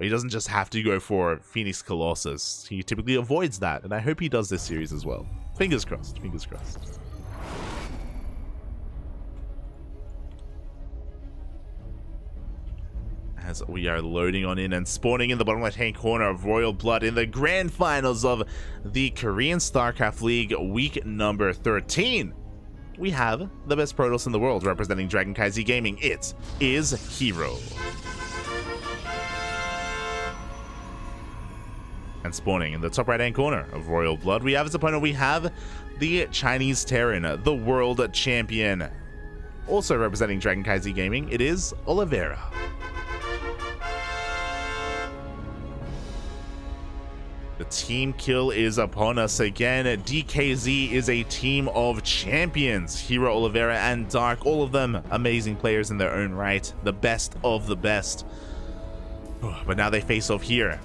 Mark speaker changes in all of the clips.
Speaker 1: But he doesn't just have to go for Phoenix Colossus. He typically avoids that, and I hope he does this series as well. Fingers crossed, fingers crossed. As we are loading on in and spawning in the bottom left-hand corner of Royal Blood in the grand finals of the Korean StarCraft League week number 13. We have the best Protoss in the world representing CranKy Gaming. It is herO. And spawning in the top right-hand corner of Royal Blood, we have his opponent. We have the Chinese Terran, the world champion. Also representing CranKy Gaming, it is Olivera. The team kill is upon us again. DKZ is a team of champions. herO, Olivera, and Dark, all of them amazing players in their own right. The best of the best. But now they face off here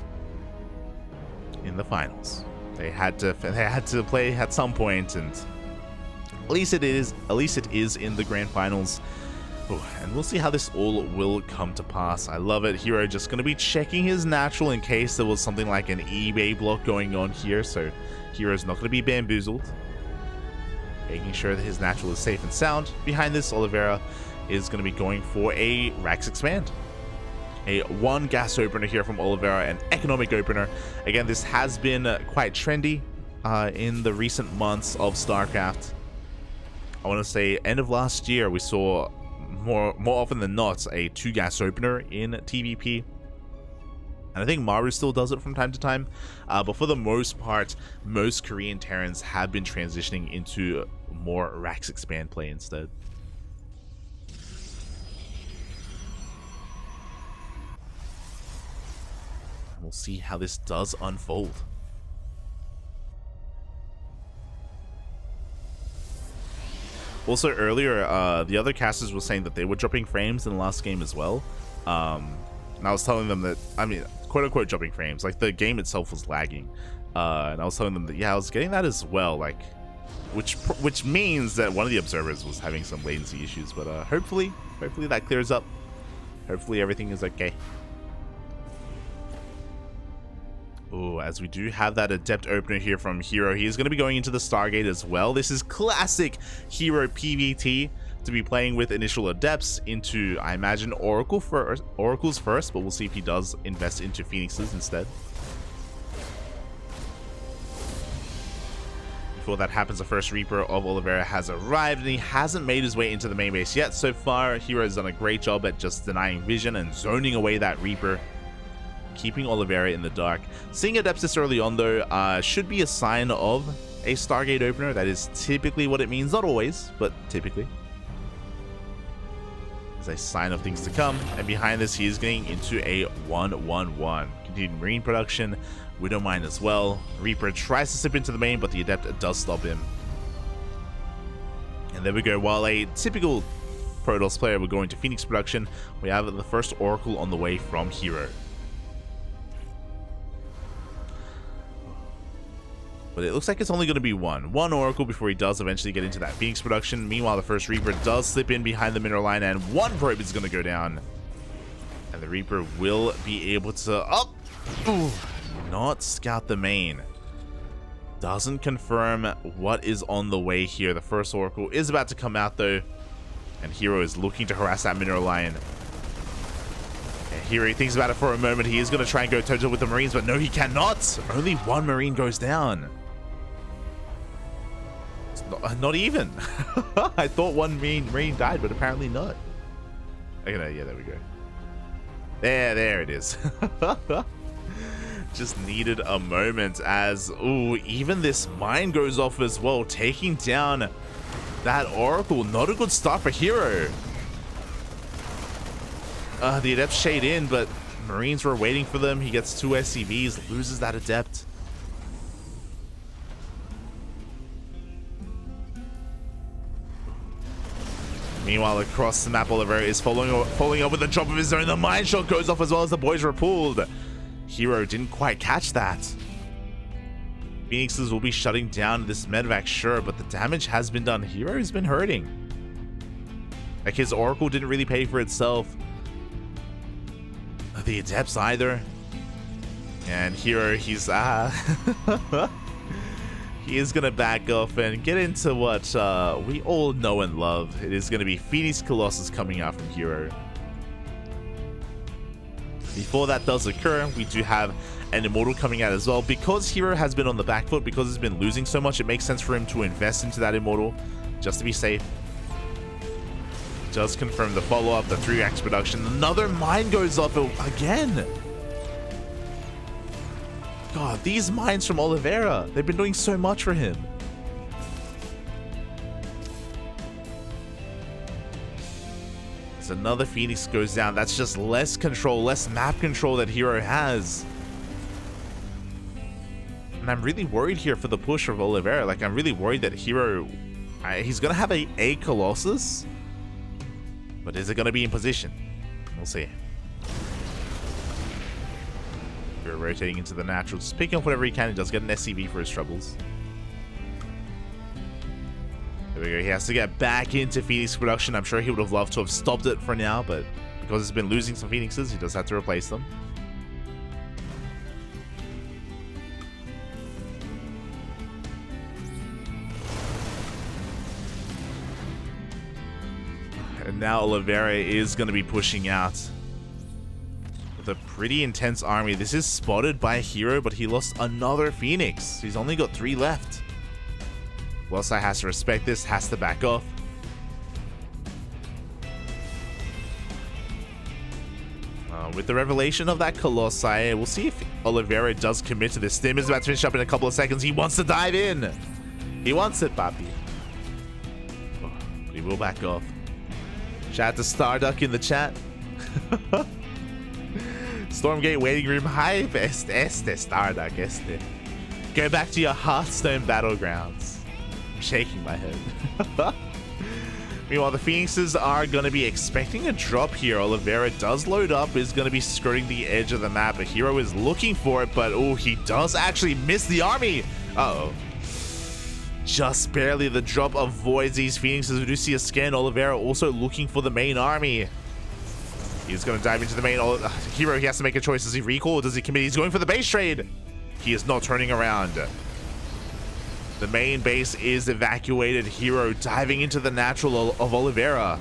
Speaker 1: in the finals. They had to play at some point, and at least it is in the grand finals. And we'll see how this all will come to pass. I love it. herO just going to be checking his natural in case there was something like an eBay block going on here. So herO's not going to be bamboozled. Making sure that his natural is safe and sound. Behind this, Olivera is going to be going for a Rax Expand. A 1 gas opener here from Olivera, an economic opener. Again, this has been quite trendy in the recent months of StarCraft. I want to say end of last year, we saw more often than not a 2 gas opener in TVP, and I think Maru still does it from time to time, but for the most part most Korean Terrans have been transitioning into more Rax Expand play instead. We'll see how this does unfold. Also earlier, the other casters were saying that they were dropping frames in the last game as well. And I was telling them that, I mean, quote-unquote dropping frames, like the game itself was lagging. And I was telling them that, yeah, I was getting that as well, like, which means that one of the observers was having some latency issues. But hopefully that clears up. Hopefully everything is okay. Oh, as we do have that adept opener here from herO. He is going to be going into the Stargate as well. This is classic herO PvT to be playing with initial adepts into, I imagine, oracles first, but we'll see if he does invest into Phoenixes instead. Before that happens, the first Reaper of Olivera has arrived, and he hasn't made his way into the main base yet. So far, herO has done a great job at just denying vision and zoning away that Reaper, keeping Olivera in the dark. Seeing adepts this early on, though, should be a sign of a Stargate opener. That is typically what it means. Not always, but typically. It's a sign of things to come. And behind this, he is getting into a 1-1-1. Continued Marine production. Widowmine as well. Reaper tries to slip into the main, but the adept does stop him. And there we go. While a typical Protoss player will go into Phoenix production, we have the first Oracle on the way from herO. But it looks like it's only going to be one Oracle before he does eventually get into that Phoenix production. Meanwhile, the first Reaper does slip in behind the mineral line, and one probe is going to go down. And the Reaper will be able to not scout the main. Doesn't confirm what is on the way here. The first Oracle is about to come out, though. And herO is looking to harass that mineral line. And here he thinks about it for a moment. He is going to try and go toe-to-toe with the Marines, but no, he cannot. Only one Marine goes down. Not even. I thought one Marine died, but apparently not. Okay, yeah, there we go. There it is. Just needed a moment as, ooh, even this mine goes off as well, taking down that Oracle. Not a good start for herO. The Adept shade in, but Marines were waiting for them. He gets 2 SCVs, loses that Adept. Meanwhile, across the map, Olivera is following up with a drop of his own. The mine shot goes off as well as the boys were pulled. herO didn't quite catch that. Phoenixes will be shutting down this medevac, sure, but the damage has been done. herO has been hurting. Like, his Oracle didn't really pay for itself. The Adepts either. And herO, he's he is gonna back off and get into what we all know and love. It is gonna be Phoenix Colossus coming out from herO. Before that does occur, we do have an Immortal coming out as well. Because herO has been on the back foot, because he's been losing so much, it makes sense for him to invest into that Immortal just to be safe. Does confirm the follow-up, the 3x production. Another mine goes off again. God, these mines from Olivera, they've been doing so much for him. As another Phoenix goes down, that's just less control, less map control that herO has. And I'm really worried here for the push of Olivera. Like, I'm really worried that herO, he's going to have a Colossus, but is it going to be in position? We'll see. herO rotating into the natural, just picking up whatever he can. He does get an SCV for his troubles. There we go. He has to get back into Phoenix production. I'm sure he would have loved to have stopped it for now, but because he's been losing some Phoenixes, he does have to replace them. And now Olivera is going to be pushing out with a pretty intense army. This is spotted by herO, but he lost another Phoenix. He's only got 3 left. Colossi has to respect this, has to back off. With the revelation of that Colossi, we'll see if Olivera does commit to this. Stim is about to finish up in a couple of seconds. He wants to dive in. He wants it, papi. Oh, but he will back off. Shout out to Starduck in the chat. Stormgate waiting room. Hi, Starduck, este. Go back to your Hearthstone battlegrounds. I'm shaking my head. Meanwhile, the Phoenixes are going to be expecting a drop here. Olivera does load up, is going to be skirting the edge of the map. A herO is looking for it, but oh, he does actually miss the army. Uh-oh. Just barely. The drop avoids these Phoenixes. We do see a scan. Olivera also looking for the main army. He's going to dive into the main herO. He has to make a choice. Does he recall or does he commit? He's going for the base trade. He is not turning around. The main base is evacuated. herO diving into the natural of Olivera.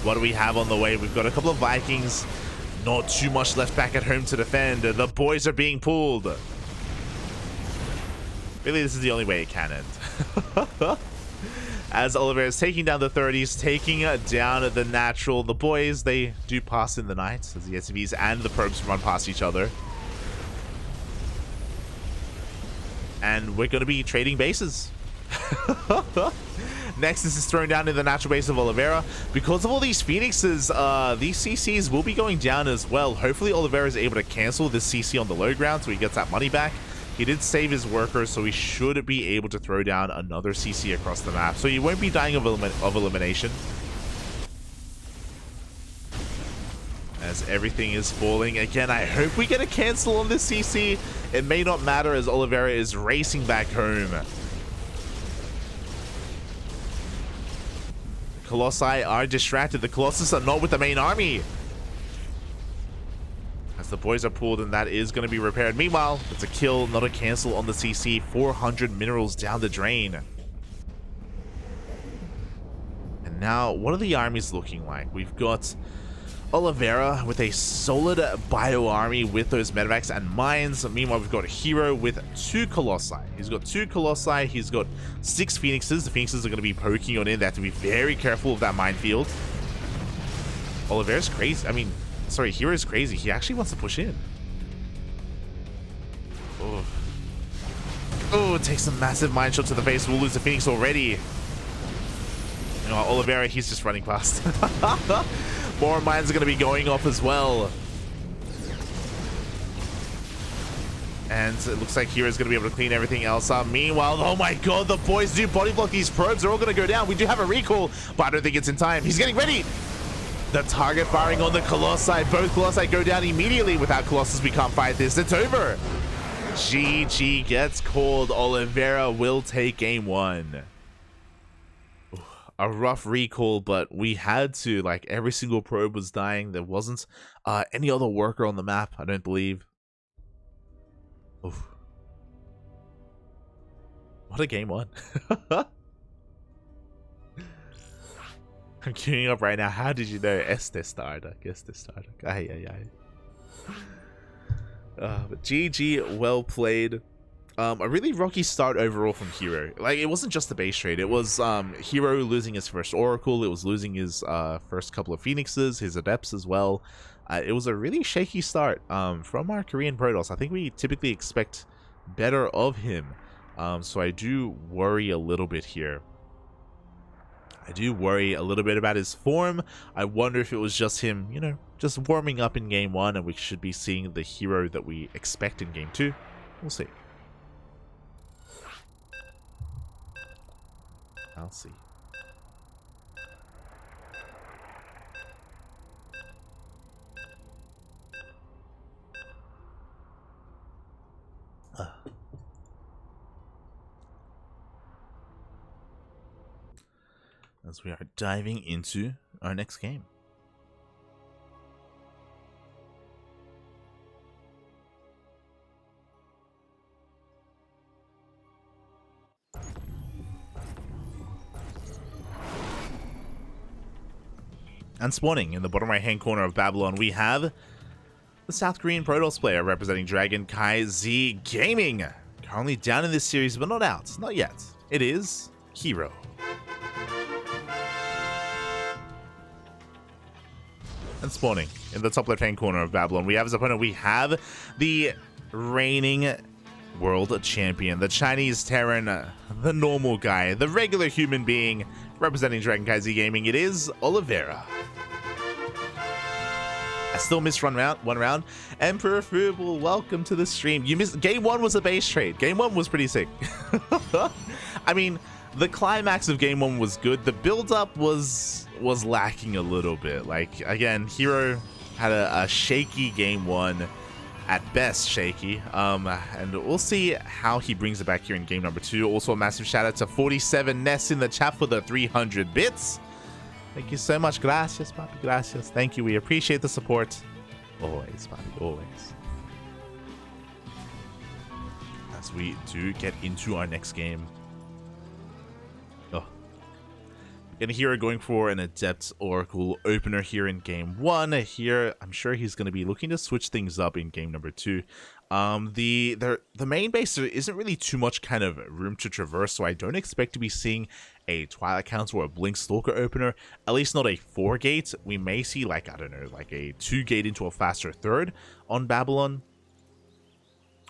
Speaker 1: What do we have on the way? We've got a couple of Vikings. Not too much left back at home to defend. The boys are being pulled. Really, this is the only way it can end. As Olivera is taking down the 30s, taking down the natural. The boys, they do pass in the night as the SCVs and the probes run past each other. And we're going to be trading bases. Nexus is thrown down in the natural base of Olivera. Because of all these Phoenixes, these CCs will be going down as well. Hopefully Olivera is able to cancel this CC on the low ground so he gets that money back. He did save his workers, so he should be able to throw down another CC across the map. So he won't be dying of elimination. As everything is falling. Again, I hope we get a cancel on this CC. It may not matter as Olivera is racing back home. Colossi are distracted. The Colossus are not with the main army. As the boys are pulled, and that is going to be repaired. Meanwhile, it's a kill, not a cancel on the CC. 400 minerals down the drain. And now, what are the armies looking like? We've got Olivera with a solid bio army with those medevacs and mines. Meanwhile, we've got herO with 2 Colossi. He's got 2 Colossi. He's got 6 Phoenixes. The Phoenixes are going to be poking on in. They have to be very careful of that minefield. Olivera's crazy. I mean, sorry, herO's crazy. He actually wants to push in. Oh, oh, it takes a massive mine shot to the face. We'll lose the Phoenix already. You know, Olivera, he's just running past. More mines are going to be going off as well. And it looks like hero's going to be able to clean everything else up. Meanwhile, oh my god, the boys do body block these probes. They're all going to go down. We do have a recall, but I don't think it's in time. He's getting ready. The target firing on the Colossi. Both Colossi go down immediately. Without Colossus, we can't fight this. It's over. GG gets called. Olivera will take game 1. a rough recall, but we had to, like, every single probe was dying. There wasn't any other worker on the map, I don't believe. Oof. What a game one. I'm queuing up right now. How did you know? Este starter. Ay, ay, ay. But GG, well played. A really rocky start overall from herO. Like, it wasn't just the base trade. It was herO losing his first Oracle. It was losing his first couple of Phoenixes, his Adepts as well. It was a really shaky start from our Korean Protoss. I think we typically expect better of him. So I do worry a little bit here. I do worry a little bit about his form. I wonder if it was just him, you know, just warming up in game one, and we should be seeing the herO that we expect in game two. We'll see. I'll see. As we are diving into our next game. And spawning in the bottom right hand corner of Babylon, we have the South Korean Protoss player representing CranKy Z Gaming. Currently down in this series, but not out. Not yet. It is herO. And spawning in the top left hand corner of Babylon, we have his opponent. We have the reigning world champion, the Chinese Terran, the normal guy, the regular human being representing CranKy Z Gaming. It is Olivera. I still missed one round. Emperor Frugal, welcome to the stream. You missed. Game one was a base trade. Game one was pretty sick. I mean, the climax of game one was good. The build-up was lacking a little bit. Like, again, herO had a shaky game one, at best shaky. And we'll see how he brings it back here in game number two. Also, a massive shout out to 47 Ness in the chat for the 300 bits. Thank you so much. Gracias, papi. Gracias. Thank you. We appreciate the support. Always, papi. Always. As we do get into our next game. And here going for an Adept Oracle opener here in game one. Here, I'm sure he's going to be looking to switch things up in game number two. The main base, there isn't really too much kind of room to traverse, so I don't expect to be seeing a Twilight Council or a Blink Stalker opener, at least not a 4-gate. We may see, like, I don't know, like a 2-gate into a faster third on Babylon.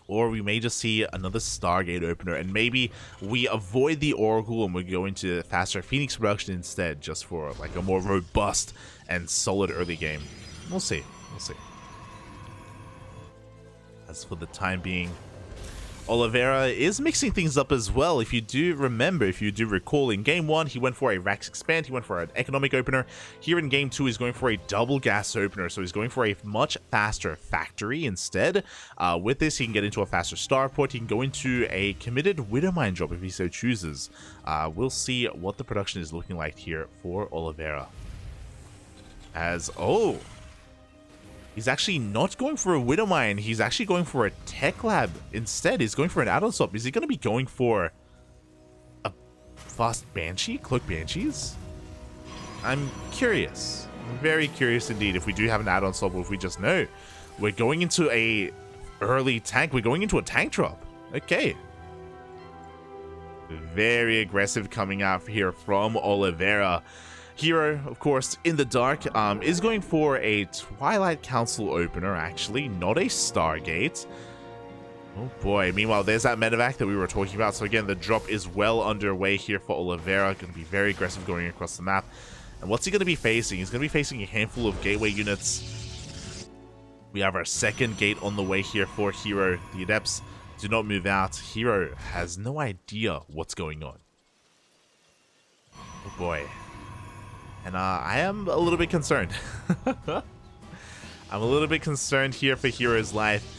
Speaker 1: Or we may just see another Stargate opener, and maybe we avoid the Oracle and we go into faster Phoenix production instead, just for like a more robust and solid early game. We'll see. We'll see. As for the time being, Olivera is mixing things up as well. If you do remember, if you do recall, in game one, he went for a Rax Expand, he went for an Economic opener. Here in game two, he's going for a double gas opener, so he's going for a much faster factory instead. With this, he can get into a faster starport, he can go into a committed Widowmine drop if he so chooses. We'll see what the production is looking like here for Olivera. He's actually not going for a Widowmine. He's actually going for a Tech Lab instead. He's going for an add-on swap. Is he going to be going for a fast Banshee? Cloak Banshees? I'm curious. I'm very curious indeed if we do have an add-on swap or if we just know. We're going into a early tank. We're going into a tank drop. Okay. Very aggressive coming out here from Olivera. herO, of course, in the dark, is going for a Twilight Council opener, actually, not a Stargate. Oh boy, meanwhile, there's that medevac that we were talking about. So again, the drop is well underway here for Olivera. Going to be very aggressive going across the map. And what's he going to be facing? He's going to be facing a handful of gateway units. We have our second gate on the way here for herO. The Adepts do not move out. herO has no idea what's going on. Oh boy. And I am a little bit concerned. I'm a little bit concerned here for herO's life.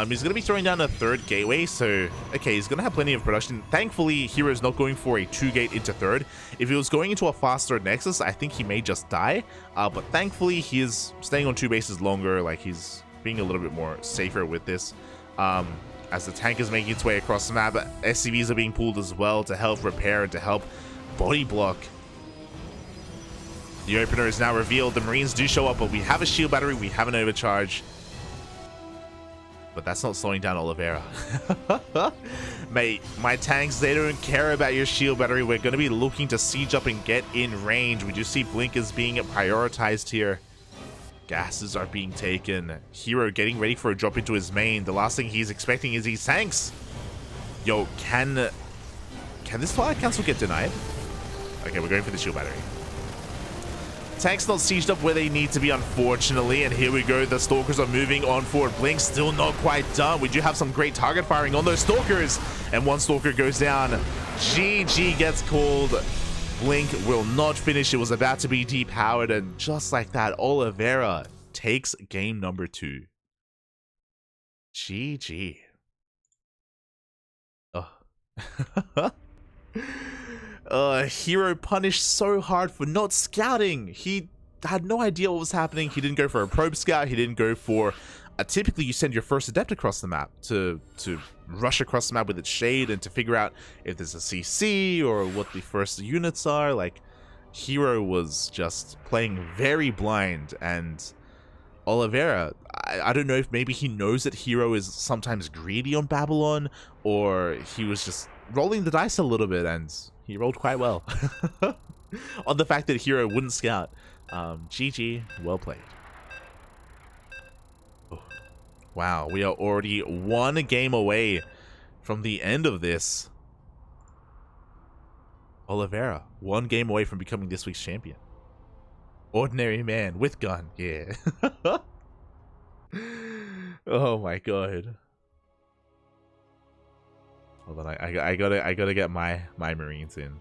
Speaker 1: He's going to be throwing down a third gateway, so, okay, he's going to have plenty of production. Thankfully, hero's not going for a 2-gate into third. If he was going into a faster Nexus, I think he may just die. But thankfully, he is staying on 2 bases longer, like he's being a little bit more safer with this. As the tank is making its way across the map, SCVs are being pulled as well to help repair and to help body block. The opener is now revealed. The Marines do show up, but we have a shield battery, we have an overcharge. But that's not slowing down Olivera. Mate, my tanks, they don't care about your shield battery. We're going to be looking to siege up and get in range. We do see blinkers being prioritized here. Gases are being taken. herO getting ready for a drop into his main. The last thing he's expecting is these tanks. Yo, can this fire cancel get denied? Okay, we're going for the shield battery. Tanks not sieged up where they need to be, unfortunately, and here we go. The Stalkers are moving on forward. Blink still not quite done. We do have some great target firing on those Stalkers, and one Stalker goes down. GG gets called. Blink will not finish. It was about to be depowered, and just like that, Olivera takes game number 2. GG. herO punished so hard for not scouting. He had no idea what was happening. He didn't go for a probe scout. He didn't go for typically you send your first adept across the map to rush across the map with its shade and to figure out if there's a CC or what the first units are. Like, herO was just playing very blind, and Olivera, I don't know if maybe he knows that herO is sometimes greedy on Babylon, or he was just rolling the dice a little bit, and he rolled quite well on the fact that herO wouldn't scout. GG, well played. Oh, wow, we are already 1 game away from the end of this. Olivera, 1 game away from becoming this week's champion. Ordinary man with gun, yeah. Oh my god. Hold on, I gotta get my Marines in.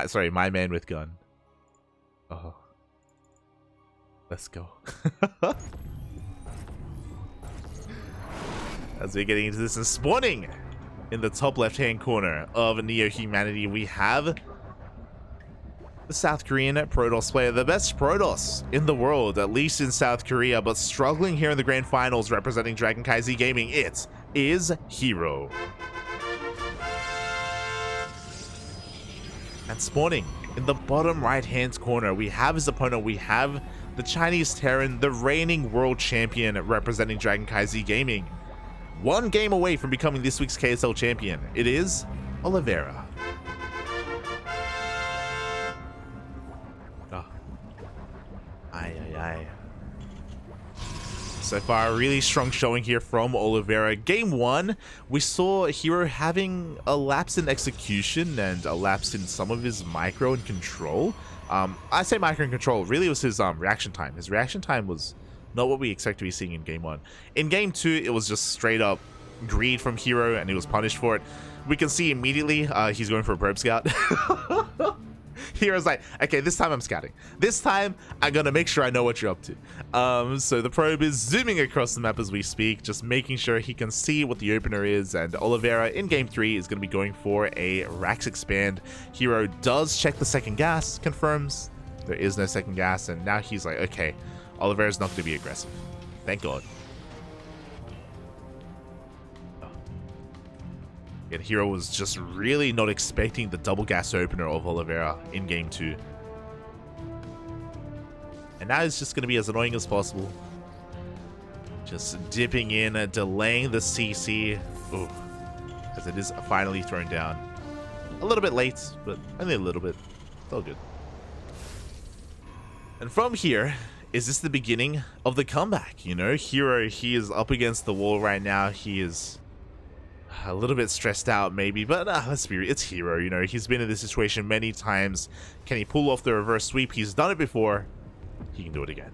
Speaker 1: Sorry, my man with gun. Oh, let's go. As we're getting into this and spawning in the top left-hand corner of Neo Humanity, we have the South Korean Protoss player, the best Protoss in the world, at least in South Korea, but struggling here in the grand finals representing CranKy Gaming. It is herO. And spawning in the bottom right-hand corner, we have his opponent. We have the Chinese Terran, the reigning world champion representing CranKy Gaming. 1 game away from becoming this week's KSL champion. It is Olivera. Oh. Aye. So far, a really strong showing here from Olivera. Game 1, we saw herO having a lapse in execution and a lapse in some of his micro and control. I say micro and control, really it was his reaction time. His reaction time was not what we expect to be seeing in Game 1. In Game 2, it was just straight up greed from herO, and he was punished for it. We can see immediately he's going for a probe scout. herO's like, okay, this time I'm scouting. This time I'm gonna make sure I know what you're up to. So the probe is zooming across the map as we speak, just making sure he can see what the opener is, and Olivera in Game 3 is gonna be going for a Rax expand. herO does check the second gas, confirms there is no second gas, and now he's like, okay, Olivera's not gonna be aggressive. Thank God. And herO was just really not expecting the double gas opener of Olivera in Game 2. And now it's just going to be as annoying as possible. Just dipping in, delaying the CC. Ooh, as it is finally thrown down. A little bit late, but only a little bit. It's all good. And from here, is this the beginning of the comeback? You know, herO, he is up against the wall right now. He is a little bit stressed out maybe, but let's be real, it's herO, you know, he's been in this situation many times. Can he pull off the reverse sweep? He's done it before. He can do it again.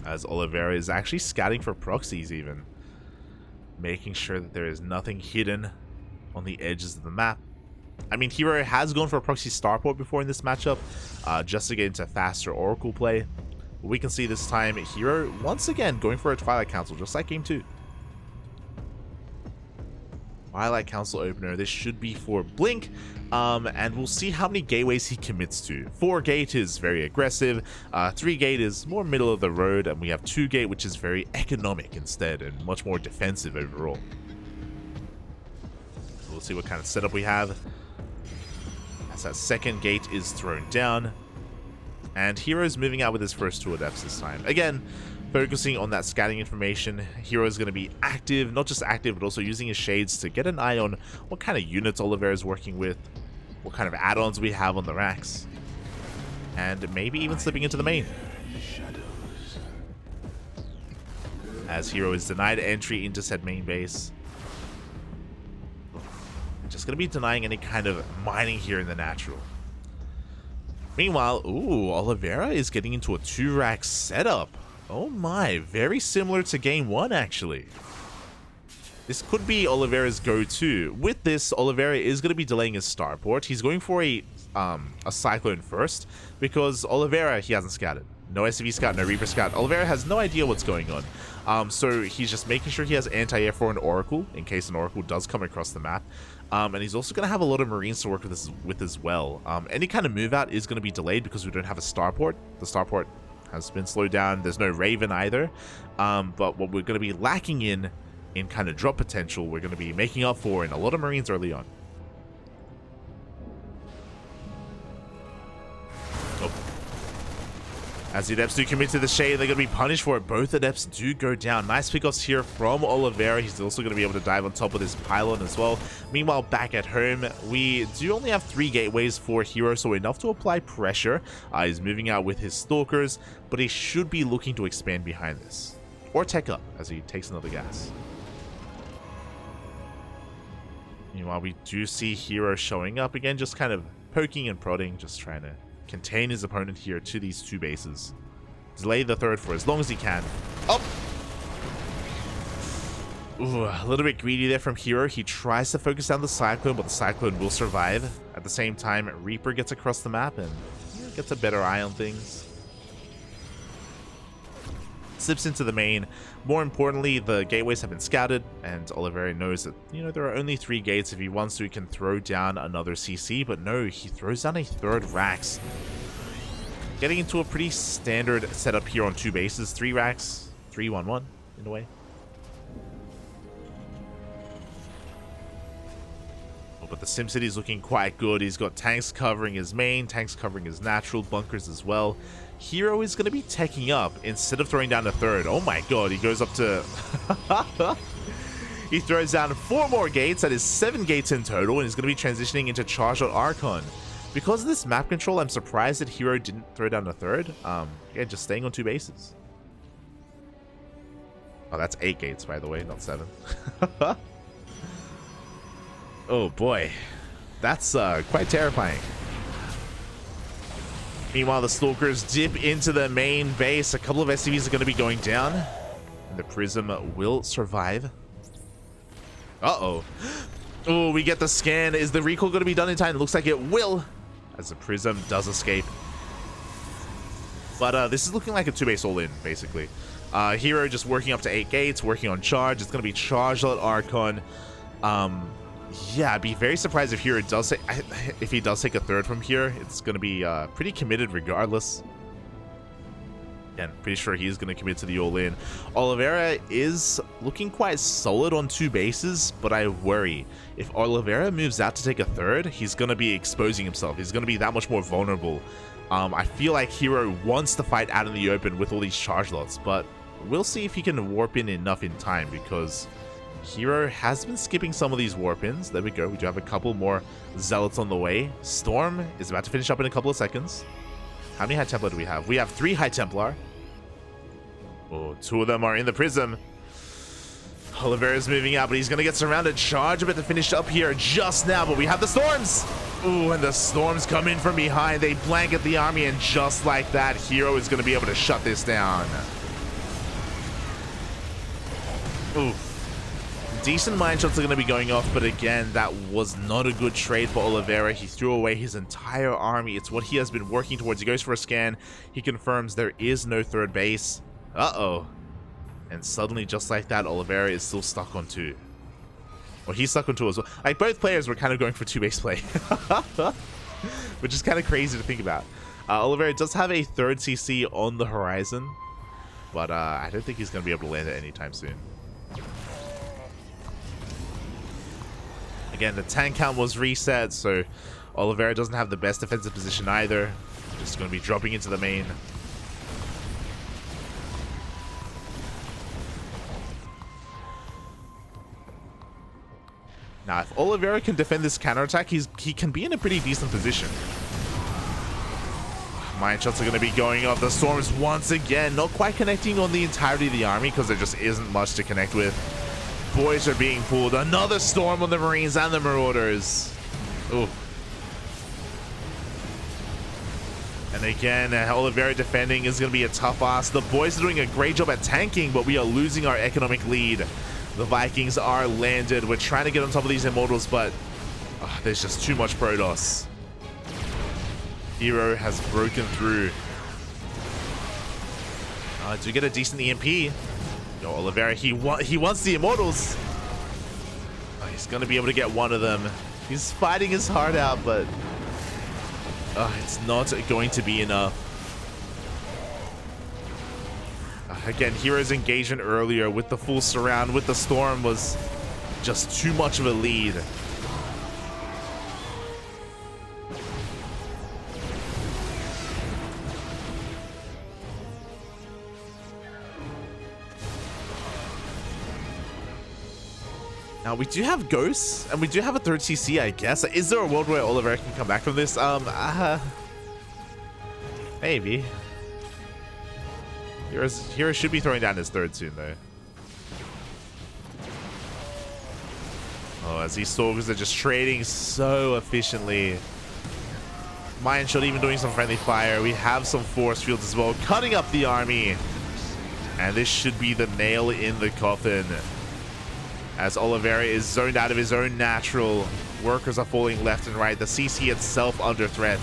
Speaker 1: As Olivera is actually scouting for proxies even. Making sure that there is nothing hidden on the edges of the map. I mean, herO has gone for a proxy starport before in this matchup, just to get into faster Oracle play. We can see this time herO once again going for a Twilight Council, just like game 2. Twilight Council opener. This should be for Blink, and we'll see how many gateways he commits to. 4 gate is very aggressive, 3 gate is more middle of the road, and we have 2 gate, which is very economic instead and much more defensive overall. We'll see what kind of setup we have as that second gate is thrown down, and herO's moving out with his first 2 adepts this time. Again, focusing on that scouting information. herO is going to be active, not just active, but also using his shades to get an eye on what kind of units Olivera is working with, what kind of add-ons we have on the racks, and maybe even slipping into the main. As herO is denied entry into said main base. Just going to be denying any kind of mining here in the natural. Meanwhile, ooh, Olivera is getting into a 2-rack setup. Oh my, very similar to game 1 actually. This could be Olivera's go-to. With this, Olivera is going to be delaying his starport. He's going for a Cyclone first, because Olivera, he hasn't scouted. No SCV scout, no Reaper scout. Olivera has no idea what's going on. So he's just making sure he has anti-air for an Oracle, in case an Oracle does come across the map. And he's also going to have a lot of Marines to work with as well. Any kind of move out is going to be delayed because we don't have a starport. The starport has been slowed down. There's no Raven either. But what we're going to be lacking in kind of drop potential, we're going to be making up for in a lot of Marines early on. Oh. As the adepts do commit to the shade, they're going to be punished for it. Both adepts do go down. Nice pickoffs here from Olivera. He's also going to be able to dive on top of this pylon as well. Meanwhile, back at home, we do only have 3 gateways for herO, so enough to apply pressure. He's moving out with his stalkers, but he should be looking to expand behind this. Or tech up as he takes another gas. Meanwhile, we do see herO showing up again, just kind of poking and prodding, just trying to contain his opponent here to these 2 bases. Delay the 3rd for as long as he can. Oh! Ooh, a little bit greedy there from herO. He tries to focus down the Cyclone, but the Cyclone will survive. At the same time, Reaper gets across the map and gets a better eye on things. Slips into the main. More importantly, the gateways have been scouted, and Olivera knows that, there are only 3 gates. If he wants to, he can throw down another CC, but no, he throws down a 3rd racks. Getting into a pretty standard setup here on 2 bases. 3 racks, 3-1-1 in a way. Oh, but the SimCity is looking quite good. He's got tanks covering his main, tanks covering his natural, bunkers as well. herO is going to be teching up instead of throwing down a 3rd. Oh my god, he goes up to... He throws down 4 more gates. That is 7 gates in total, and he's going to be transitioning into Charged Archon. Because of this map control, I'm surprised that herO didn't throw down a 3rd. Yeah, just staying on 2 bases. Oh, that's 8 gates, by the way, not 7. Oh boy, that's quite terrifying. Meanwhile, the Stalkers dip into the main base. A couple of SCVs are going to be going down, and the Prism will survive. Uh-oh. Oh, we get the scan. Is the recall going to be done in time? It looks like it will, as the Prism does escape. But this is looking like a 2-base all-in, basically. herO just working up to 8 gates, working on charge. It's going to be Charged Archon. Yeah, I'd be very surprised if herO does if he does take a 3rd from here. It's going to be pretty committed regardless. Again, pretty sure he's going to commit to the all-in. Olivera is looking quite solid on 2 bases, but I worry. If Olivera moves out to take a 3rd, he's going to be exposing himself. He's going to be that much more vulnerable. I feel like herO wants to fight out in the open with all these charge lots, but we'll see if he can warp in enough in time, because herO has been skipping some of these warp-ins. There we go. We do have a couple more Zealots on the way. Storm is about to finish up in a couple of seconds. How many High Templar do we have? We have 3 High Templar. Oh, 2 of them are in the Prism. Olivera's moving out, but he's going to get surrounded. Charge about to finish up here just now, but we have the Storms. Ooh, and the Storms come in from behind. They blanket the army, and just like that, herO is going to be able to shut this down. Ooh. Decent mine shots are going to be going off, but again, that was not a good trade for Olivera. He threw away his entire army. It's what he has been working towards. He goes for a scan. He confirms there is no third base. Uh-oh. And suddenly, just like that, Olivera is still stuck on 2. Or he's stuck on 2 as well. Like, both players were kind of going for 2-base play. Which is kind of crazy to think about. Olivera does have a third CC on the horizon. But I don't think he's going to be able to land it anytime soon. Again, the tank count was reset, so Olivera doesn't have the best defensive position either. Just going to be dropping into the main. Now, if Olivera can defend this counterattack, he can be in a pretty decent position. Mine shots are going to be going off. The storms once again not quite connecting on the entirety of the army because there just isn't much to connect with. Boys are being pulled. Another storm on the Marines and the Marauders. Ooh. And again, Olivera defending is going to be a tough ask. The boys are doing a great job at tanking, but we are losing our economic lead. The Vikings are landed. We're trying to get on top of these Immortals, but there's just too much Protoss. herO has broken through. Do get a decent EMP. Yo, Olivera, he wants the Immortals. He's going to be able to get one of them. He's fighting his heart out, but it's not going to be enough. Again, herO's engagement earlier with the full surround, with the storm, was just too much of a lead. Now, we do have Ghosts, and we do have a third CC, I guess. Is there a world where Olivera can come back from this? Maybe. herO should be throwing down his third soon, though. Oh, as these Stalkers are just trading so efficiently. Mine Shot even doing some friendly fire. We have some force fields as well, cutting up the army. And this should be the nail in the coffin. As Olivera is zoned out of his own natural. Workers are falling left and right. The CC itself under threat.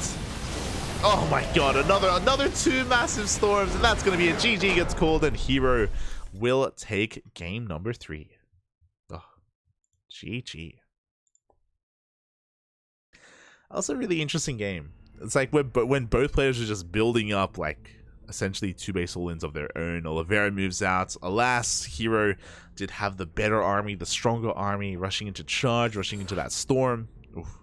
Speaker 1: Oh my god, another 2 massive storms, and that's going to be a GG gets called, and herO will take game number 3. Oh, GG. Also a really interesting game. It's like when both players are just building up like essentially 2-base all-ins of their own. Olivera moves out. Alas, herO did have the better army, the stronger army, rushing into charge, rushing into that storm. Oof.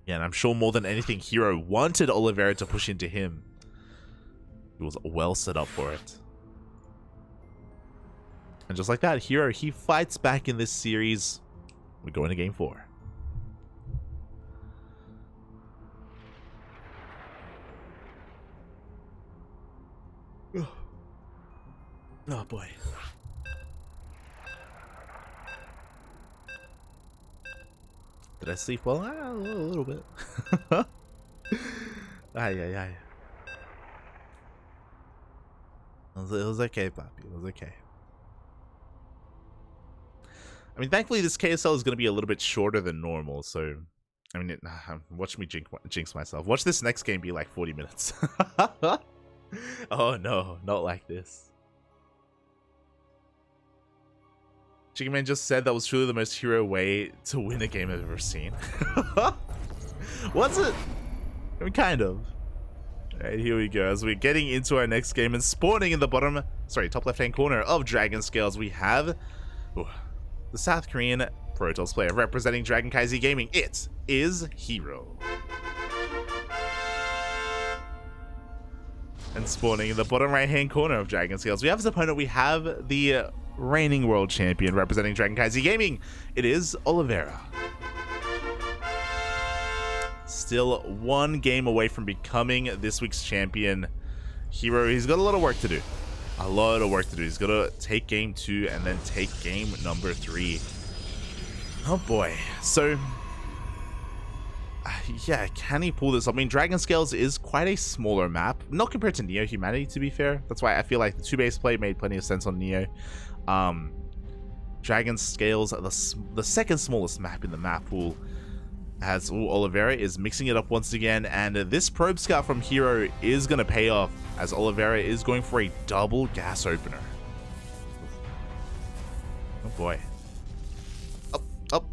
Speaker 1: Yeah, and I'm sure more than anything, herO wanted Olivera to push into him. He was well set up for it. And just like that, herO, he fights back in this series. We go into game 4. Oh boy. Did I sleep well? A little bit. Ay. It was okay, Poppy. It was okay. I mean, thankfully this KSL is going to be a little bit shorter than normal, so... I mean, watch me jinx myself. Watch this next game be like 40 minutes. Oh no, not like this. Chicken Man just said that was truly the most herO way to win a game I've ever seen. Was it? I mean, kind of. Alright, here we go. As we're getting into our next game and spawning in the top left-hand corner of Dragon Scales, we have the South Korean Protoss player representing CranKy Gaming. It is herO. And spawning in the bottom right-hand corner of Dragon Scales, we have as opponent, we have the reigning world champion representing CranKy Gaming. It is Olivera. Still 1 game away from becoming this week's champion. herO, he's got a lot of work to do. A lot of work to do. He's got to take game 2 and then take game number 3. Oh boy. So, Yeah, can he pull this? I mean, Dragon Scales is quite a smaller map, not compared to Neo Humanity, to be fair. That's why I feel like the 2-base play made plenty of sense on Neo. Dragon Scales, the second smallest map in the map pool, as Olivera is mixing it up once again, and this probe scout from herO is going to pay off, as Olivera is going for a double gas opener. Oh boy. Up.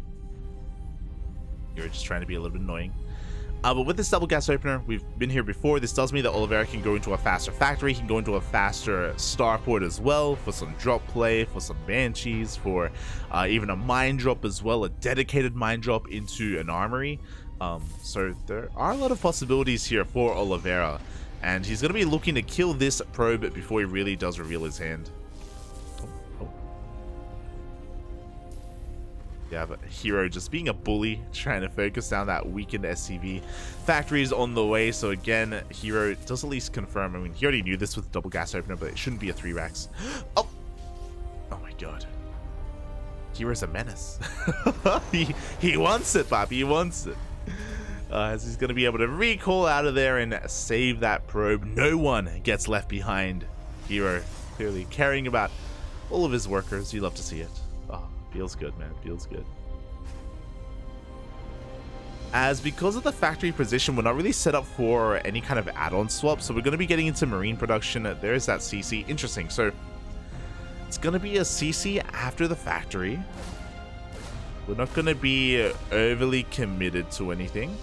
Speaker 1: You're just trying to be a little bit annoying. But with this double gas opener, we've been here before. This tells me that Olivera can go into a faster factory, he can go into a faster starport as well, for some drop play, for some banshees, for even a mine drop as well, a dedicated mine drop into an armory. So there are a lot of possibilities here for Olivera, and he's going to be looking to kill this probe before he really does reveal his hand. Yeah, but herO just being a bully, trying to focus down that weakened SCV. Factory is on the way, so again, herO does at least confirm. I mean, he already knew this with double gas opener, but it shouldn't be a 3-Rex. Oh my god. herO's a menace. he wants it, Bob. He wants it. As he's going to be able to recall out of there and save that probe. No one gets left behind. herO clearly caring about all of his workers. You love to see it. Feels good, man. Feels good. As because of the factory position, we're not really set up for any kind of add-on swap, so we're going to be getting into marine production. There's that CC. Interesting. So it's going to be a CC after the factory. We're not going to be overly committed to anything.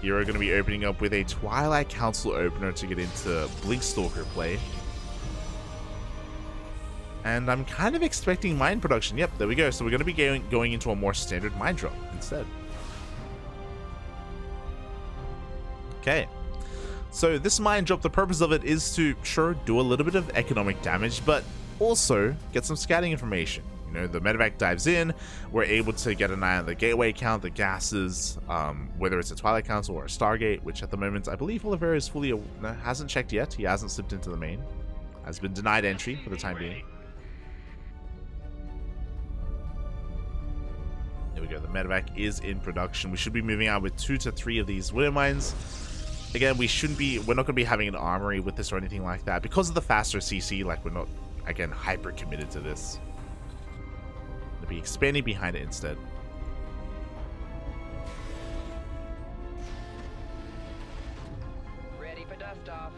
Speaker 1: herO going to be opening up with a Twilight Council opener to get into Blink Stalker play. And I'm kind of expecting mine production. Yep, there we go. So we're going to be going into a more standard mine drop instead. Okay. So this mine drop, the purpose of it is to, sure, do a little bit of economic damage, but also get some scouting information. You know, the medevac dives in, we're able to get an eye on the gateway count, the gases, whether it's a Twilight Council or a Stargate, which at the moment, I believe Olivera is fully, hasn't checked yet. He hasn't slipped into the main. Has been denied entry for the time being. There we go, the medevac is in production. We should be moving out with 2 to 3 of these widow mines. Again, we're not going to be having an armory with this or anything like that. Because of the faster CC, like, we're not, again, hyper committed to this. We'll be expanding behind it instead.
Speaker 2: Ready for dust off.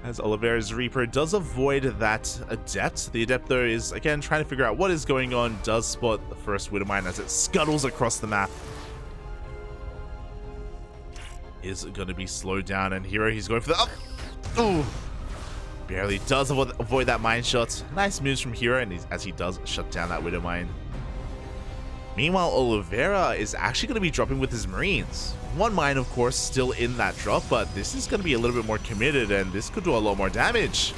Speaker 1: As Olivera's Reaper does avoid that Adept. The Adept, though, is, again, trying to figure out what is going on. Does spot the first Widow Mine as it scuttles across the map. Is going to be slowed down, and herO, he's going for the... Ooh! Barely does avoid that mine shot. Nice moves from herO, and as he does shut down that Widow Mine. Meanwhile, Olivera is actually going to be dropping with his Marines. One mine, of course, still in that drop, but this is going to be a little bit more committed, and this could do a lot more damage.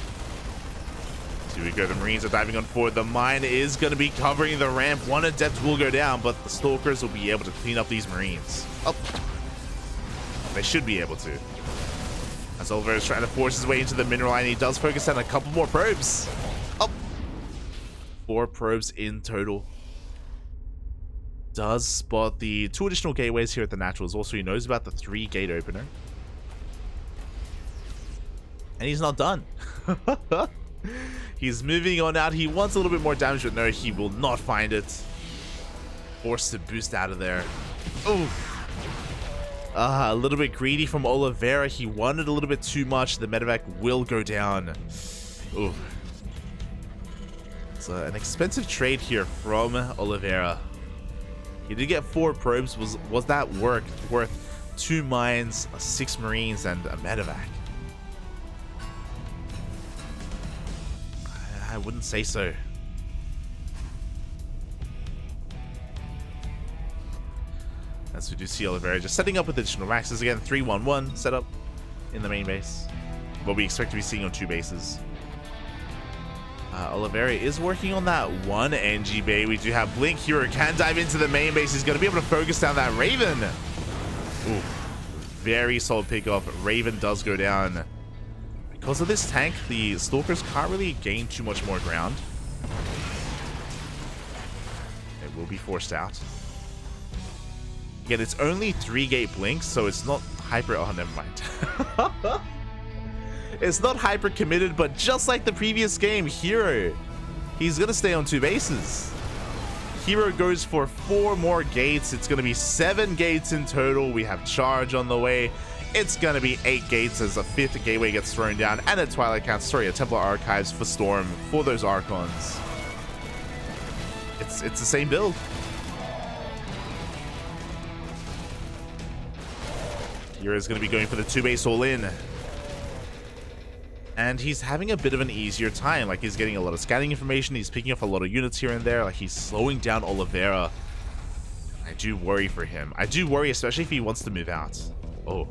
Speaker 1: Here we go, the Marines are diving on forward. The mine is going to be covering the ramp. One Adept will go down, but the Stalkers will be able to clean up these Marines. Oh. They should be able to. As Olivera is trying to force his way into the mineral line, he does focus on a couple more probes. Oh. 4 probes in total. Does spot the 2 additional gateways here at the Naturals. Also, he knows about the 3 gate opener. And he's not done. He's moving on out. He wants a little bit more damage, but no, he will not find it. Forced to boost out of there. Oof. A little bit greedy from Olivera. He wanted a little bit too much. The medevac will go down. Ooh. It's an expensive trade here from Olivera. He did get 4 probes. Was that worth 2 mines, 6 Marines, and a medevac? I wouldn't say so. As we do see Olivera just setting up with additional maxes again. 3-1-1 setup in the main base. What we expect to be seeing on 2 bases. Olivera is working on that 1 NG bay. We do have Blink. herO can dive into the main base. He's going to be able to focus down that Raven. Ooh, very solid pickoff. Raven does go down. Because of this tank, the Stalkers can't really gain too much more ground. It will be forced out. Again, it's only 3-gate blinks, so it's not hyper... Oh, never mind. It's not hyper committed, but just like the previous game, herO, he's going to stay on 2 bases. herO goes for 4 more gates. It's going to be 7 gates in total. We have charge on the way. It's going to be 8 gates as a 5th gateway gets thrown down, and a a Templar Archives for Storm for those Archons. It's the same build. hero's going to be going for the 2-base all-in. And he's having a bit of an easier time. Like, he's getting a lot of scanning information. He's picking up a lot of units here and there. Like, he's slowing down Olivera. I do worry for him. I do worry, especially if he wants to move out. Oh,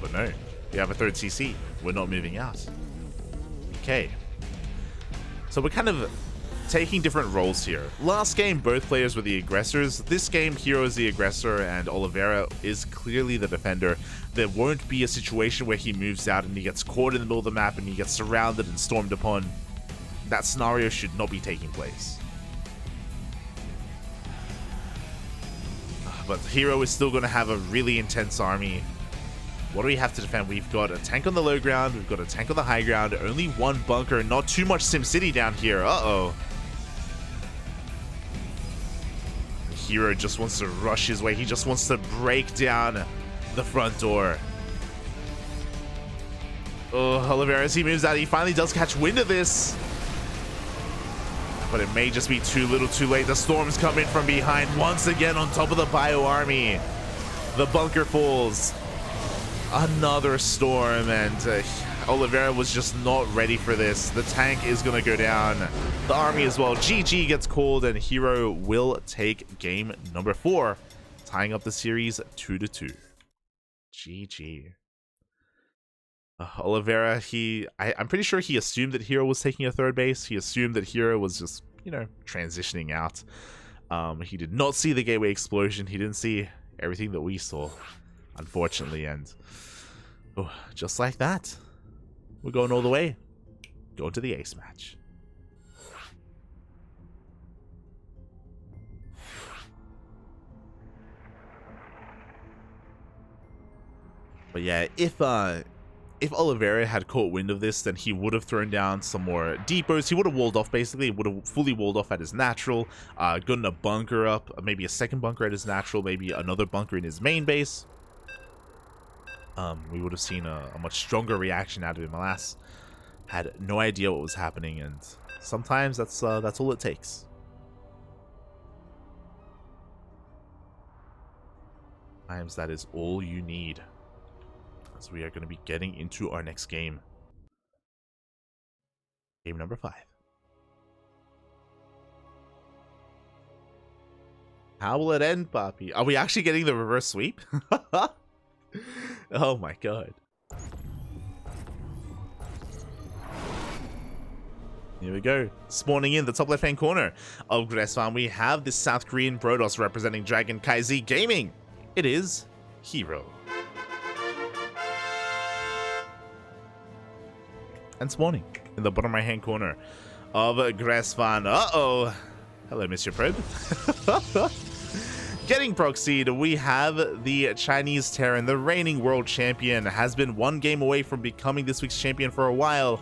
Speaker 1: but no. We have a 3rd CC. We're not moving out. Okay. So we're kind of taking different roles here. Last game, both players were the aggressors. This game, herO is the aggressor and Olivera is clearly the defender. There won't be a situation where he moves out and he gets caught in the middle of the map and he gets surrounded and stormed upon. That scenario should not be taking place. But herO is still going to have a really intense army. What do we have to defend? We've got a tank on the low ground. We've got a tank on the high ground. Only 1 bunker. Not too much SimCity down here. Uh-oh. herO just wants to rush his way. He just wants to break down the front door. Oh, Olivera, as he moves out, he finally does catch wind of this. But it may just be too little too late. The storms come in from behind once again on top of the bio army. The bunker falls. Another storm, and Olivera was just not ready for this. The tank is going to go down. The army as well. GG gets called, and herO will take game number 4, tying up the series 2-2. GG. Olivera, I'm pretty sure he assumed that herO was taking a 3rd base. He assumed that herO was just, you know, transitioning out. He did not see the gateway explosion. He didn't see everything that we saw, unfortunately, and oh, just like that, we're going all the way. Going to the ace match. But yeah, if Olivera had caught wind of this, then he would have thrown down some more depots. He would have walled off, basically. He would have fully walled off at his natural, gotten a bunker up, maybe a 2nd bunker at his natural, maybe another bunker in his main base. We would have seen a much stronger reaction out of him. Alas, had no idea what was happening, and sometimes that's all it takes. Sometimes that is all you need. As we are going to be getting into our next game. Game number 5. How will it end, Papi? Are we actually getting the reverse sweep? Oh my god. Here we go. Spawning in the top left-hand corner of Gresfarm, we have the South Korean Protoss representing Dragon KZ Gaming. It is herO. And spawning in the bottom right-hand corner of Gresfarm. Uh-oh. Hello, Mr. Probe. Getting proxied, we have the Chinese Terran, the reigning world champion, has been 1 game away from becoming this week's champion for a while,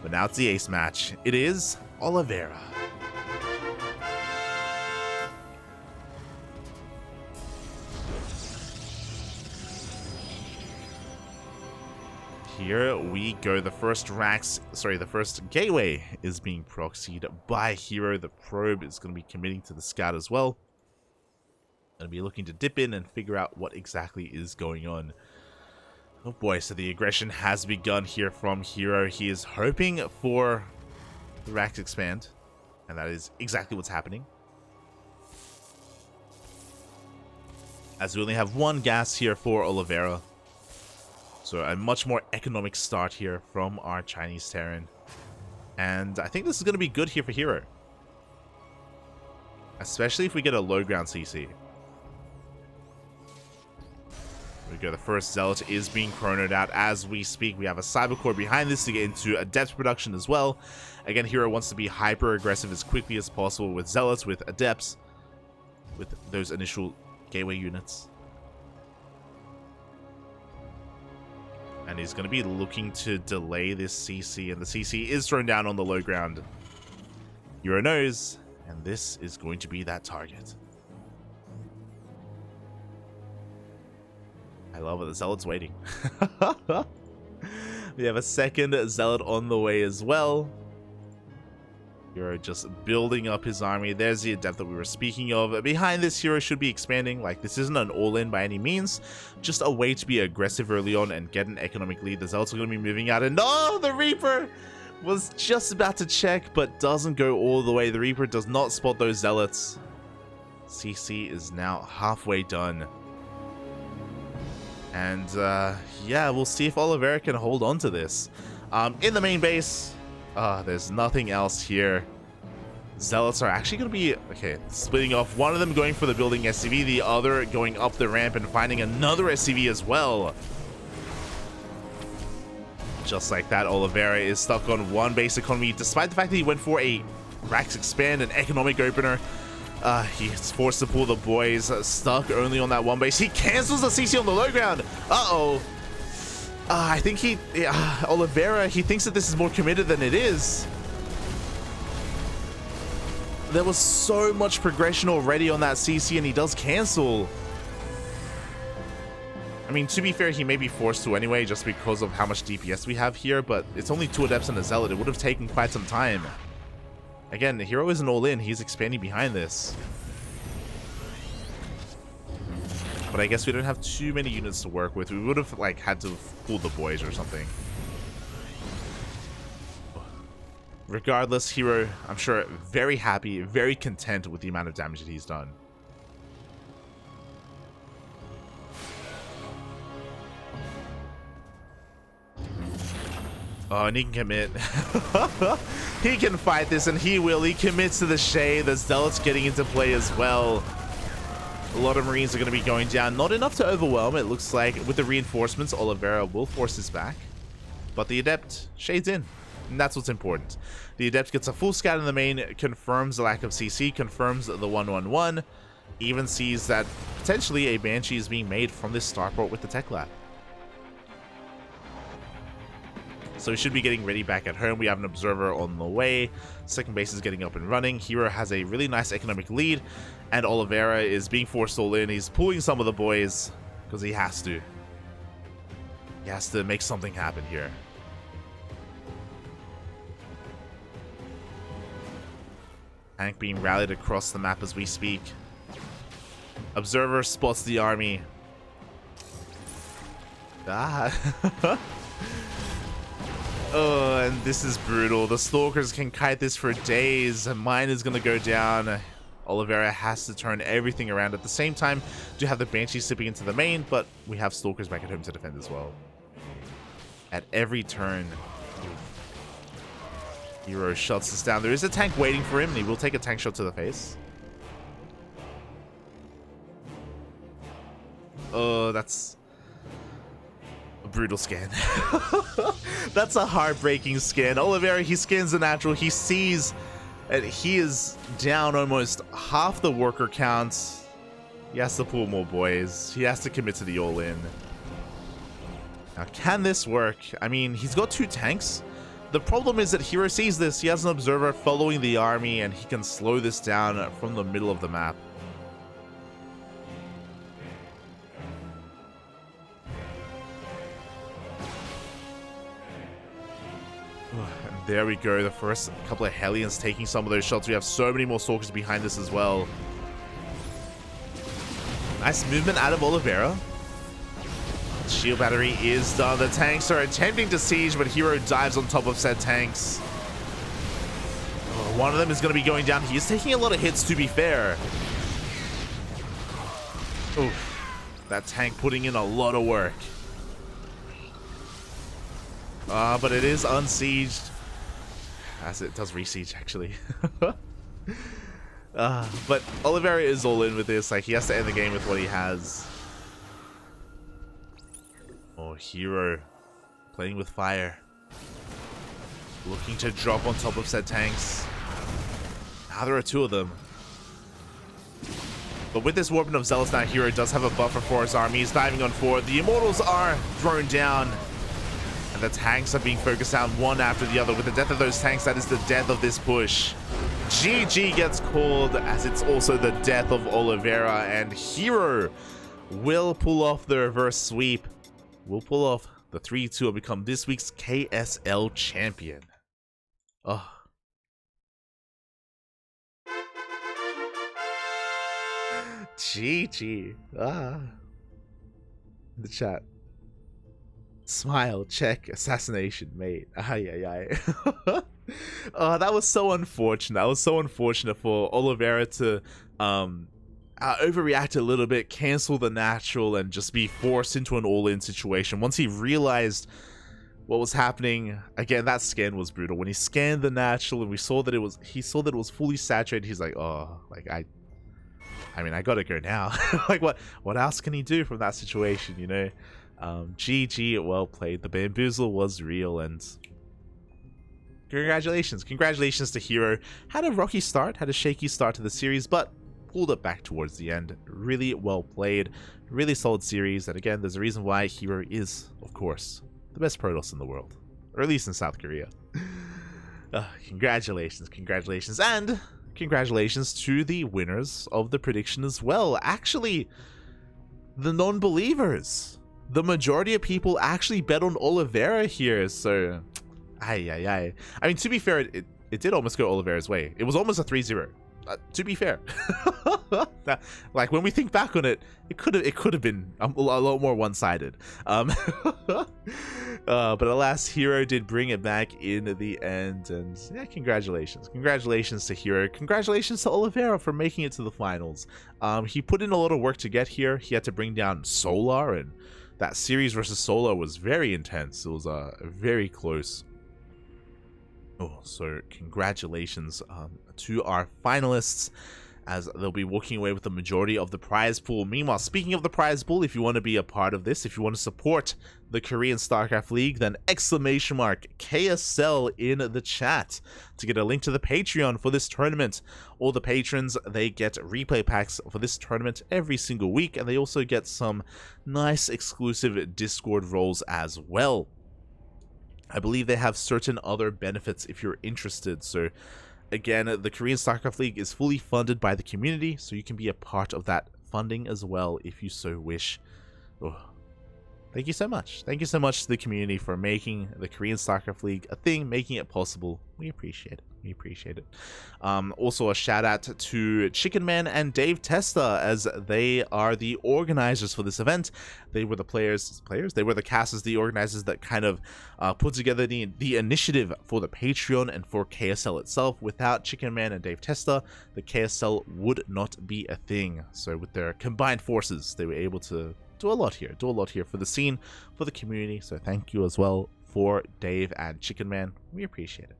Speaker 1: but now it's the ace match. It is Olivera. Here we go. The first gateway is being proxied by herO. The probe is going to be committing to the scout as well. Going to be looking to dip in and figure out what exactly is going on. Oh boy, so the aggression has begun here from herO. He is hoping for the racks expand, and that is exactly what's happening. As we only have 1 gas here for Olivera. So a much more economic start here from our Chinese Terran. And I think this is going to be good here for herO. Especially if we get a low ground CC. There we go, the first Zealot is being chronoed out as we speak. We have a Cybercore behind this to get into Adept production as well. Again, herO wants to be hyper aggressive as quickly as possible with Zealots, with Adepts, with those initial gateway units. And he's going to be looking to delay this CC, and the CC is thrown down on the low ground. herO knows, and this is going to be that target. I love it. The Zealot's waiting. We have a second Zealot on the way as well. herO just building up his army. There's the Adept that we were speaking of. Behind this, herO should be expanding. Like, this isn't an all-in by any means. Just a way to be aggressive early on and get an economic lead. The Zealots are going to be moving out. And no, the Reaper was just about to check, but doesn't go all the way. The Reaper does not spot those Zealots. CC is now halfway done. And, yeah, we'll see if Olivera can hold on to this. In the main base... there's nothing else here. Zealots are actually going to be, okay, splitting off. One of them going for the building SCV, the other going up the ramp and finding another SCV as well. Just like that, Olivera is stuck on one base economy, despite the fact that he went for a Rax Expand, an economic opener. He's forced to pull the boys, stuck only on that one base. He cancels the CC on the low ground. Uh-oh. I think Olivera, he thinks that this is more committed than it is. There was so much progression already on that CC, and he does cancel. I mean, to be fair, he may be forced to anyway, just because of how much DPS we have here, but it's only 2 Adepts and a Zealot. It would have taken quite some time. Again, the herO isn't all in. He's expanding behind this. But I guess we don't have too many units to work with. We would have, like, had to pull the boys or something. Regardless, herO, I'm sure, very happy, very content with the amount of damage that he's done. Oh, and he can commit. He can fight this, and he will. He commits to the Shade. The Zealot's getting into play as well. A lot of Marines are going to be going down. Not enough to overwhelm, it looks like. With the reinforcements, Olivera will force this back. But the Adept shades in. And that's what's important. The Adept gets a full scout in the main, confirms the lack of CC, confirms the 1-1-1, even sees that potentially a Banshee is being made from this starport with the tech lab. So we should be getting ready back at home. We have an observer on the way. Second base is getting up and running. herO has a really nice economic lead, and Olivera is being forced all in. He's pulling some of the boys because he has to. He has to make something happen here. Tank being rallied across the map as we speak. Observer spots the army. Oh, and this is brutal. The Stalkers can kite this for days. Mine is going to go down. Olivera has to turn everything around at the same time to have the Banshee slipping into the main, but we have Stalkers back at home to defend as well. At every turn, herO shuts this down. There is a tank waiting for him, and he will take a tank shot to the face. Oh, that's a brutal scan. That's a heartbreaking scan. Olivera, he scans the natural. He sees and he is down almost half the worker count. He has to pull more boys. He has to commit to the all-in. Now, can this work? I mean, he's got 2 tanks. The problem is that herO sees this. He has an observer following the army, and he can slow this down from the middle of the map. And there we go. The first couple of Hellions taking some of those shots. We have so many more Stalkers behind this as well. Nice movement out of Olivera. Shield battery is done. The tanks are attempting to siege, but herO dives on top of said tanks. Oh, one of them is going to be going down. He is taking a lot of hits, to be fair. Oof. That tank putting in a lot of work. But it is unsieged. As it does re-siege, actually. But Olivera is all in with this. Like, he has to end the game with what he has. Oh, herO playing with fire. Looking to drop on top of said tanks. Now there are 2 of them. But with this Warping of Zealots now, herO does have a buffer for his army. He's diving on forward. The Immortals are thrown down. And the tanks are being focused down one after the other. With the death of those tanks, that is the death of this push. GG gets called, as it's also the death of Olivera, and herO will pull off the reverse sweep. Will pull off the 3-2 and become this week's KSL champion. Oh. GG. The chat. Smile, check, assassination, mate. Ay. That was so unfortunate. That was so unfortunate for Olivera to overreact a little bit, cancel the natural, and just be forced into an all-in situation. Once he realized what was happening, again, that scan was brutal. When he scanned the natural and he saw that it was fully saturated, he's like, oh, like I mean, I gotta go now. Like, what else can he do from that situation, you know? GG, well played. The bamboozle was real, and congratulations to herO. Had a rocky start, had a shaky start to the series, but pulled it back towards the end. Really well played, really solid series, and again, there's a reason why herO is, of course, the best Protoss in the world, or at least in South Korea. Congratulations, and congratulations to the winners of the prediction as well. Actually, the non-believers. The majority of people actually bet on Olivera here, so I mean, to be fair, it did almost go Olivera's way. It was almost a 3-0. To be fair, like when we think back on it, it could have been a lot more one-sided. But alas, herO did bring it back in the end, and yeah, congratulations to herO. Congratulations to Olivera for making it to the finals. He put in a lot of work to get here. He had to bring down Solar, and that series versus Solar was very intense. It was very close. Oh, so congratulations to our finalists, as they'll be walking away with the majority of the prize pool. Meanwhile, speaking of the prize pool, if you want to be a part of this, if you want to support the Korean StarCraft League, then !KSL in the chat to get a link to the Patreon for this tournament. All the patrons, they get replay packs for this tournament every single week, and they also get some nice exclusive Discord roles as well. I believe they have certain other benefits if you're interested. So again, the Korean StarCraft League is fully funded by the community, so you can be a part of that funding as well if you so wish. Oh, thank you so much. Thank you so much to the community for making the Korean StarCraft League a thing, making it possible. We appreciate it. Also a shout out to Chicken Man and Dave Testa, as they are the organizers for this event. They were the players, they were the casters, the organizers that kind of put together the initiative for the Patreon and for KSL itself. Without Chicken Man and Dave Testa, the KSL would not be a thing. So with their combined forces, they were able to do a lot here for the scene, for the community. So thank you as well for Dave and Chicken Man. We appreciate it.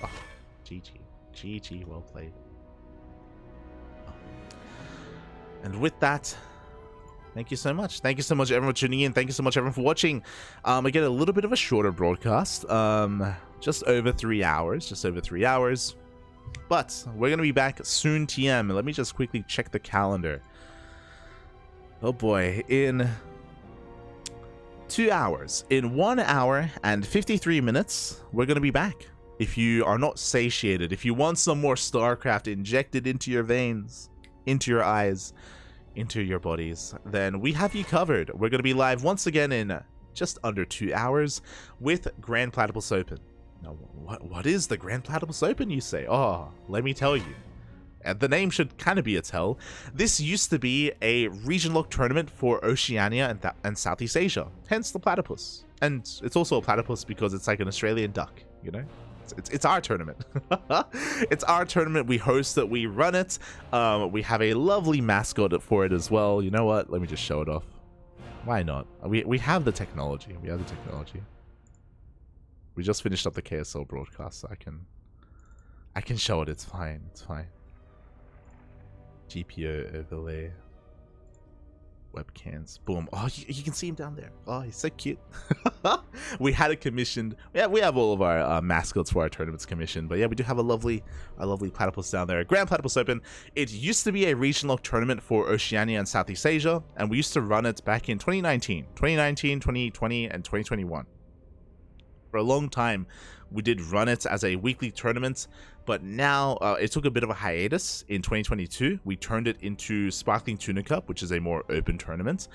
Speaker 1: Oh, GG, well played. Oh. And with that, thank you so much everyone for tuning in. Thank you so much everyone for watching. Again, a little bit of a shorter broadcast, just over 3 hours, but we're gonna be back soon. TM, let me just quickly check the calendar. Oh boy, in 2 hours, in 1 hour and 53 minutes, we're gonna be back. If you are not satiated, if you want some more StarCraft injected into your veins, into your eyes, into your bodies, then we have you covered. We're going to be live once again in just under 2 hours with Grand Platypus Open. Now, what is the Grand Platypus Open, you say? Oh, let me tell you. And the name should kind of be a tell. This used to be a region-locked tournament for Oceania and Southeast Asia, hence the platypus. And it's also a platypus because it's like an Australian duck, you know? It's our tournament. It's our tournament. We host it. We run it. We have a lovely mascot for it as well. You know what? Let me just show it off. Why not? We have the technology. We just finished up the KSL broadcast, so I can show it. It's fine. GPO overlay. Webcams, boom. Oh, you can see him down there. Oh, he's so cute. We had it commissioned. Yeah, we have all of our mascots for our tournaments commissioned, but yeah, we do have a lovely platypus down there. Grand Platypus Open. It used to be a regional tournament for Oceania and Southeast Asia, and we used to run it back in 2019, 2020, and 2021. For a long time, we did run it as a weekly tournament, but now it took a bit of a hiatus in 2022. We turned it into Sparkling Tuna Cup, which is a more open tournament.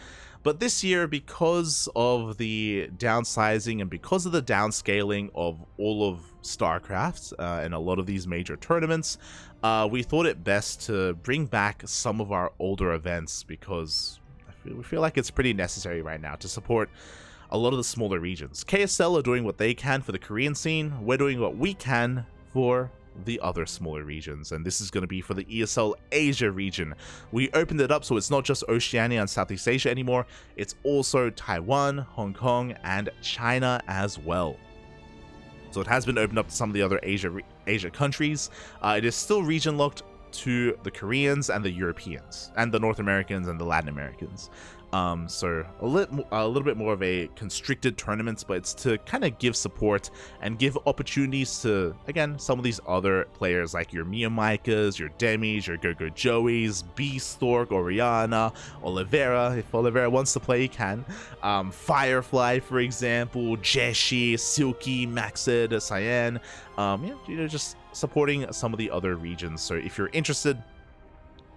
Speaker 1: But this year, because of the downsizing and because of the downscaling of all of StarCraft and a lot of these major tournaments, we thought it best to bring back some of our older events, because we feel like it's pretty necessary right now to support a lot of the smaller regions. KSL are doing what they can for the Korean scene. We're doing what we can for the other smaller regions, and this is going to be for the ESL Asia region. We opened it up so it's not just Oceania and Southeast Asia anymore, it's also Taiwan, Hong Kong, and China as well. So it has been opened up to some of the other Asia countries. It is still region locked to the Koreans and the Europeans, and the North Americans and the Latin Americans. So a little bit more of a constricted tournaments, but it's to kind of give support and give opportunities to, again, some of these other players like your Miyamaikas, your Demis, your Gogo Joeys, Beastork, Oriana, Olivera. If Olivera wants to play, he can. Firefly, for example, Jeshi, Silky, Maxid, Cyan. Yeah, just supporting some of the other regions. So if you're interested,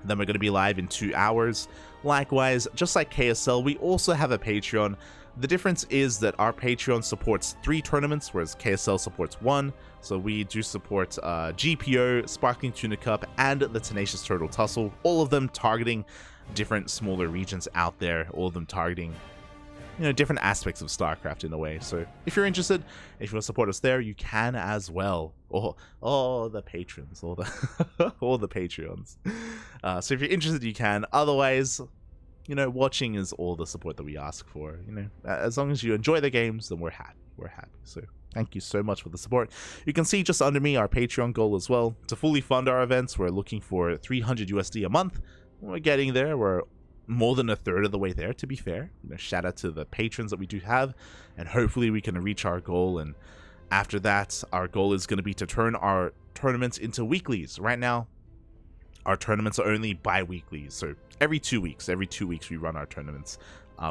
Speaker 1: then we're going to be live in 2 hours. Likewise, just like KSL, we also have a Patreon. The difference is that our Patreon supports 3 tournaments, whereas KSL supports 1. So we do support GPO, Sparkling Tuna Cup, and the Tenacious Turtle Tussle. All of them targeting different smaller regions out there. All of them targeting, you know, different aspects of StarCraft in a way. So if you're interested, if you want to support us there, you can as well. All the patrons, all the all the Patreons. So if you're interested, you can. Otherwise, you know, watching is all the support that we ask for. You know, as long as you enjoy the games, then we're happy. We're happy. So thank you so much for the support. You can see just under me our Patreon goal as well. To fully fund our events, we're looking for 300 USD a month. We're getting there. We're more than a third of the way there, to be fair. You know, shout out to the patrons that we do have, and hopefully we can reach our goal. And after that, our goal is going to be to turn our tournaments into weeklies. Right now, our tournaments are only bi-weekly, so every 2 weeks we run our tournaments.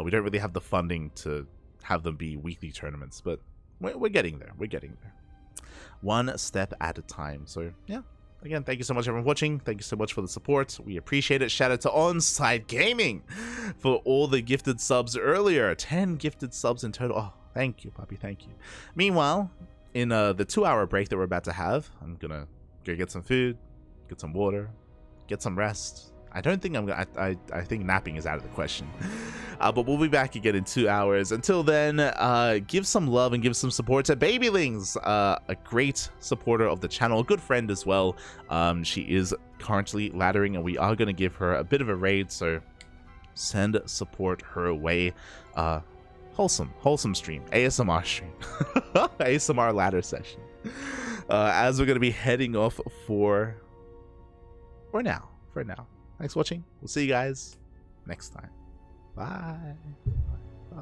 Speaker 1: We don't really have the funding to have them be weekly tournaments, but we're getting there. We're getting there, one step at a time. So yeah, again, thank you so much everyone watching. Thank you so much for the support. We appreciate it. Shout out to Onside Gaming for all the gifted subs earlier. 10 gifted subs in total. Oh, thank you, puppy. Thank you. Meanwhile, in the 2-hour break that we're about to have, I'm gonna go get some food, get some water, get some rest. I don't think I'm gonna. I think napping is out of the question. But we'll be back again in 2 hours. Until then, give some love and give some support to Babylings, a great supporter of the channel, a good friend as well. She is currently laddering, and we are gonna give her a bit of a raid. So send support her way. Wholesome stream, ASMR stream, ASMR ladder session. As we're gonna be heading off for now. Thanks for watching. We'll see you guys next time. Bye. Bye.